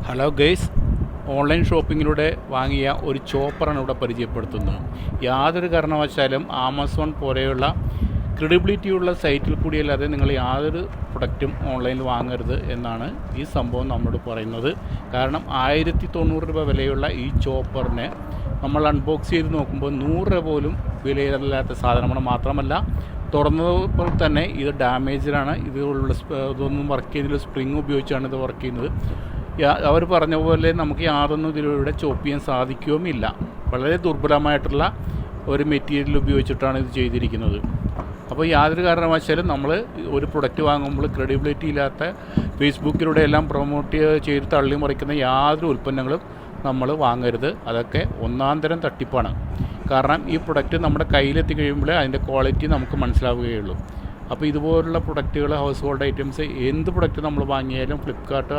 Hello guys, online ഷോപ്പിങ്ങിലൂടെ വാങ്ങിയ ഒരു ചോപ്പറാണ് ഇവിടെ പരിചയപ്പെടുത്തുന്നത്. യാതൊരു കാരണവശാലും ആമസോൺ പോലെയുള്ള ക്രെഡിബിലിറ്റിയുള്ള സൈറ്റിൽ കൂടിയല്ലാതെ നിങ്ങൾ യാതൊരു പ്രൊഡക്റ്റും ഓൺലൈനിൽ വാങ്ങരുത് എന്നാണ് ഈ സംഭവം നമ്മളോട് പറയുന്നത്. കാരണം 1090 രൂപ വിലയുള്ള ഈ ചോപ്പറിനെ നമ്മൾ അൺബോക്സ് ചെയ്ത് നോക്കുമ്പോൾ 100 രൂപ പോലും വിലയില്ലാത്ത സാധനമാണ്. മാത്രമല്ല, തുറന്നപ്പോൾ തന്നെ ഇത് ഡാമേജിലാണ്. ഇതൊന്നും വർക്ക് ചെയ്യുന്നില്ല. സ്പ്രിങ് ഉപയോഗിച്ചാണ് ഇത് വർക്ക് ചെയ്യുന്നത്. അവർ പറഞ്ഞ പോലെ നമുക്ക് യാതൊന്നും ഇതിലൂടെ ചോപ്പ് ചെയ്യാൻ സാധിക്കുകയുമില്ല. വളരെ ദുർബലമായിട്ടുള്ള ഒരു മെറ്റീരിയൽ ഉപയോഗിച്ചിട്ടാണ് ഇത് ചെയ്തിരിക്കുന്നത്. അപ്പോൾ യാതൊരു കാരണവശാലും നമ്മൾ ഒരു പ്രൊഡക്റ്റ് വാങ്ങുമ്പോൾ ക്രെഡിബിലിറ്റി ഇല്ലാത്ത ഫേസ്ബുക്കിലൂടെ എല്ലാം പ്രൊമോട്ട് ചെയ്ത് തള്ളി മറിക്കുന്ന യാതൊരു ഉൽപ്പന്നങ്ങളും നമ്മൾ വാങ്ങരുത്. അതൊക്കെ ഒന്നാം തരം തട്ടിപ്പാണ്. കാരണം ഈ പ്രൊഡക്റ്റ് നമ്മുടെ കയ്യിലെത്തി കഴിയുമ്പോഴേ അതിൻ്റെ ക്വാളിറ്റി നമുക്ക് മനസ്സിലാവുകയുള്ളൂ. അപ്പോൾ ഇതുപോലുള്ള പ്രൊഡക്റ്റുകൾ, ഹൗസ് ഹോൾഡ് ഐറ്റംസ്, എന്ത് പ്രൊഡക്റ്റ് നമ്മൾ വാങ്ങിയാലും ഫ്ലിപ്കാർട്ട്,